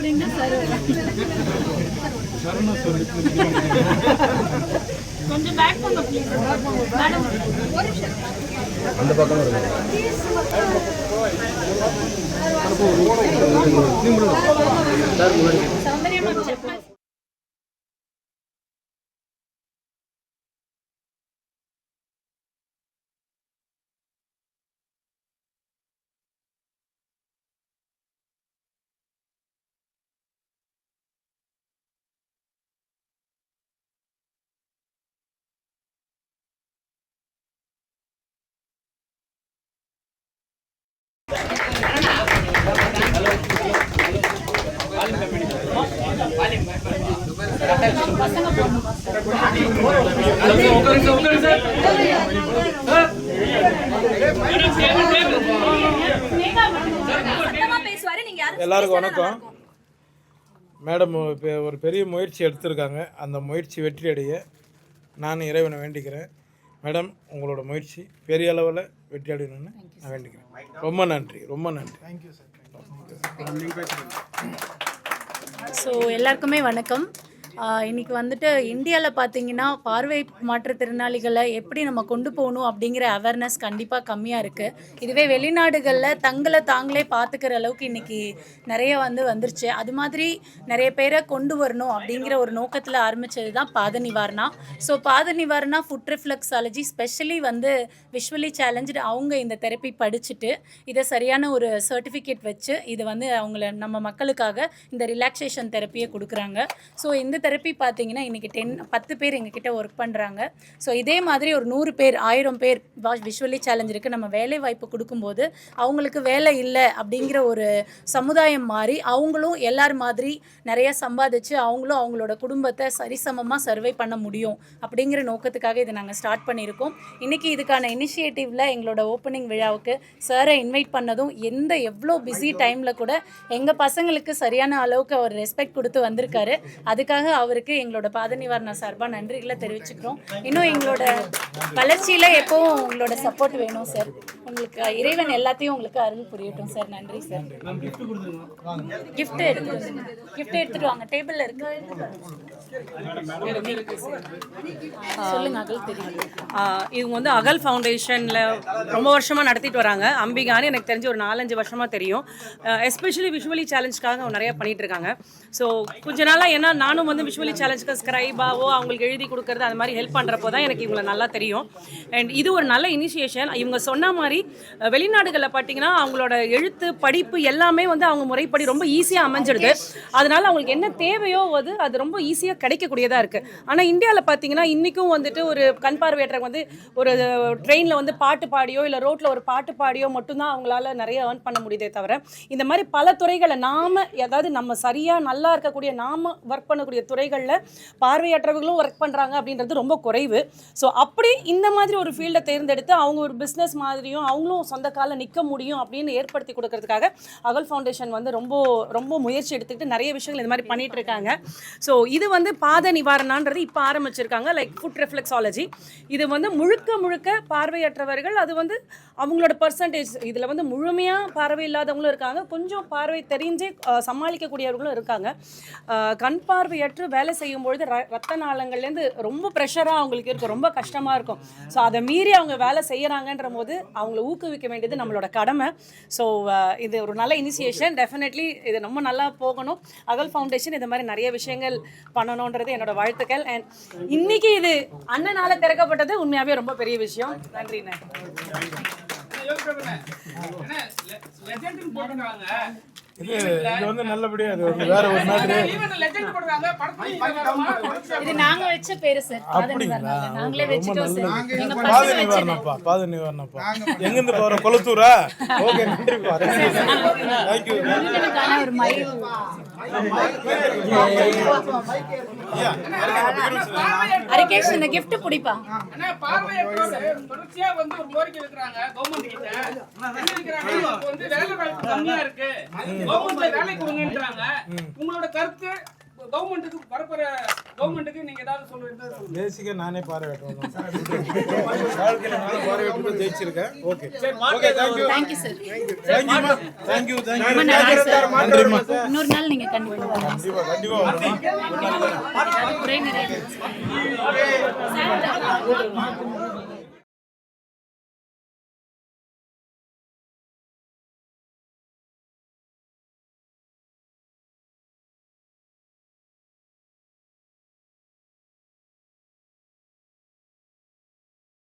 கூப்பிடுங்க சார். கொஞ்சம் பேக் பண்ண ப்ளீஸ் மேடம். ஒரு நிமிஷம் அந்த பக்கம் வருங்க. சௌந்தர்யமா பசங்க போகணும். எல்லாருக்கும் வணக்கம். மேடம் ஒரு பெரிய முயற்சி எடுத்திருக்காங்க. அந்த முயற்சி வெற்றி அடைய நான் இறைவனை வேண்டிக்கிறேன். மேடம், உங்களோட முயற்சி பெரிய அளவில் வெற்றி அடையணும்னு நான் வேண்டிக்கிறேன். ரொம்ப நன்றி, ரொம்ப நன்றி. Thank you sir. ஸோ எல்லாருக்குமே வணக்கம். இன்றைக்கி வந்துட்டு இந்தியாவில் பார்த்தீங்கன்னா பார்வை மாற்றுத்திறனாளிகளை எப்படி நம்ம கொண்டு போகணும் அப்படிங்கிற அவேர்னஸ் கண்டிப்பாக கம்மியாக இருக்குது. இதுவே வெளிநாடுகளில் தங்களை தாங்களே பார்த்துக்கிற அளவுக்கு இன்றைக்கி நிறைய வந்துருச்சு. அது மாதிரி நிறைய பேரை கொண்டு வரணும் அப்படிங்கிற ஒரு நோக்கத்தில் ஆரம்பித்தது தான் பாத Nivarana. So Pada Nivarana foot reflexology specially visually challenge அவங்க இந்த தெரப்பி படிச்சுட்டு இதை சரியான ஒரு சர்டிஃபிகேட் வச்சு இது அவங்கள நம்ம மக்களுக்காக இந்த ரிலாக்ஸேஷன் தெரப்பியை கொடுக்குறாங்க. ஸோ இந்த தெரப்பி பார்த்தீங்கன்னா இன்றைக்கி 10 பேர் எங்ககிட்ட ஒர்க் பண்ணுறாங்க. ஸோ இதே மாதிரி ஒரு 100 பேர் 1000 பேர் விஷுவலி சேலஞ்ச் இருக்குது. நம்ம வேலை வாய்ப்பு கொடுக்கும்போது அவங்களுக்கு வேலை இல்லை அப்படிங்கிற ஒரு சமுதாயம் மாறி அவங்களும் எல்லார் மாதிரி நிறைய சம்பாதிச்சு அவங்களும் அவங்களோட குடும்பத்தை சரிசமமாக சர்வை பண்ண முடியும் அப்படிங்கிற நோக்கத்துக்காக இதை நாங்கள் ஸ்டார்ட் பண்ணியிருக்கோம். இன்றைக்கி இதுக்கான இனிஷியேட்டிவில் எங்களோட ஓப்பனிங் விழாவுக்கு சாரை இன்வைட் பண்ணதும் எவ்வளோ பிஸி டைமில் கூட எங்கள் பசங்களுக்கு சரியான அளவுக்கு அவர் ரெஸ்பெக்ட் கொடுத்து வந்திருக்காரு. அதுக்காக அவருக்கு எங்களோட பாத நிவாரணா சார்பாக நன்றிகளை தெரிவிச்சுக்கிறோம். இன்னும் எங்களோட வளர்ச்சியில் எப்போவும் உங்களோட சப்போர்ட் வேணும் சார். உங்களுக்கு இறைவன் எல்லாத்தையும் உங்களுக்கு அருள் புரியட்டும் சார். நன்றி சார். கிஃப்ட் எடுத்துட்டு வாங்க. டேபிளில் இருக்கு. சொல்லுங்க. அகல் தெரியும். இவங்க அகல் ஃபவுண்டேஷனில் ரொம்ப வருஷமாக நடத்திட்டு வராங்க. அம்பிகான்னு எனக்கு தெரிஞ்சு ஒரு 4-5 வருஷமாக தெரியும். எஸ்பெஷலி விஷுவலி சேலஞ்சுக்காக அவங்க நிறையா பண்ணிகிட்டு இருக்காங்க. ஸோ கொஞ்ச நாளாக ஏன்னா நானும் விஷுவலி சேலஞ்சுக்கு ஸ்கிரைபாவோ அவங்களுக்கு எழுதி கொடுக்குறது அது மாதிரி ஹெல்ப் பண்ணுறப்போ தான் எனக்கு இவங்களை நல்லா தெரியும். அண்ட் இது ஒரு நல்ல இனிஷியேஷன். இவங்க சொன்ன மாதிரி வெளிநாடுகளில் பார்த்தீங்கன்னா அவங்களோட எழுத்து படிப்பு எல்லாமே அவங்க முறைப்படி ரொம்ப ஈஸியாக அமைஞ்சிடுது. அதனால அவங்களுக்கு என்ன தேவையோ அது ரொம்ப ஈஸியாக கிடைக்கக்கூடியதாக இருக்குது. ஆனால் இந்தியாவில் பார்த்தீங்கன்னா இன்றைக்கும் ஒரு கண் பார்வையற்றவங்க ஒரு ட்ரெயினில் பாட்டு பாடியோ இல்லை ரோட்டில் ஒரு பாட்டு பாடியோ மட்டும்தான் அவங்களால நிறைய ஏர்ன் பண்ண முடியுதே தவிர இந்த மாதிரி பல துறைகளை நம்ம சரியாக நல்லா இருக்கக்கூடிய ஒர்க் பண்ணக்கூடிய துறைகளில் பார்வையற்றவர்களும் ஒர்க் பண்ணுறாங்க அப்படின்றது ரொம்ப குறைவு. ஸோ அப்படி இந்த மாதிரி ஒரு ஃபீல்டை தேர்ந்தெடுத்து அவங்க ஒரு பிஸ்னஸ் மாதிரியும் அவங்களும் சொந்த காலில் நிற்க முடியும் அப்படின்னு ஏற்படுத்தி கொடுக்கறதுக்காக அகல் ஃபவுண்டேஷன் ரொம்ப ரொம்ப முயற்சி எடுத்துக்கிட்டு நிறைய விஷயங்கள் இந்த மாதிரி பண்ணிட்டு இருக்காங்க. ஸோ இது பாத நிவாரணான்றது இப்போ ஆரம்பிச்சிருக்காங்க. லைக் ஃபுட் ரிஃப்ளெக்ஸாலஜி இது முழுக்க பார்வையற்றவர்கள் அது அவங்களோட பர்சன்டேஜ் இதில் முழுமையாக பார்வை இல்லாதவங்களும் இருக்காங்க, கொஞ்சம் பார்வை தெரிஞ்சே சமாளிக்கக்கூடியவர்களும் இருக்காங்க. கண் பார்வையற்று வேலை செய்யும்பொழுது ரத்த நாளங்கள்லேருந்து ரொம்ப ப்ரெஷராக அவங்களுக்கு இருக்கும், ரொம்ப கஷ்டமாக இருக்கும். ஸோ அதை மீறி அவங்க வேலை செய்கிறாங்கன்ற போது அவங்கள ஊக்குவிக்க வேண்டியது நம்மளோட கடமை. ஸோ இது ஒரு நல்ல இனிஷியேஷன். டெஃபினெட்லி இது ரொம்ப நல்லா போகணும். அகல் ஃபவுண்டேஷன் இந்த மாதிரி நிறைய விஷயங்கள் பண்ணணுன்றது என்னோட வாழ்த்துக்கள். அண்ட் இன்னைக்கு இது அண்ணனால திறக்கப்பட்டது உண்மையாகவே ரொம்ப பெரிய விஷயம். நன்றிண்ணே. இது நல்லபடியா வேற ஒரு நாடு இது நாங்க வச்ச பேரு சார். அப்படிங்களா? நாங்களே வெச்சிட்டோம் சார். எங்க பாத நிவாரணப்பா, பாத நிவாரணப்பா. எங்க இருந்து போற? கொளத்தூரா? ஓகே, நன்றிப்பா. Thank you. ஒரு மயில் அரிகேஷ் இந்த gift புடிப்பா. அண்ணா பார்வையற்றவர்கள் தொடர்ச்சியா ஒரு கோரிக்கை வைக்கறாங்க கவர்மெண்ட் கிட்ட. வேலை வாய்ப்பு கம்மியா இருக்கு, கவர்மெண்ட்ல வேலை கொடுங்கன்றாங்க. உங்களோட கருத்து கவர்மெண்ட்டுக்கு வரப்போற கவர்மெண்ட்டுக்கு நீங்க ஏதாவது சொல்லுவீங்க? பேசிக்காக நானே பார்வையிட்டேன். வாழ்க்கையில் நானும் பார்வையிட்டு ஜெயிச்சிருக்கேன். Okay okay, thank you thank you sir. Thank you ரொம்ப நன்றி சார். இன்னொரு நாள் நீங்க கண்டிப்பா வாங்க. கண்டிப்பாக வரணும். குறை நிறைய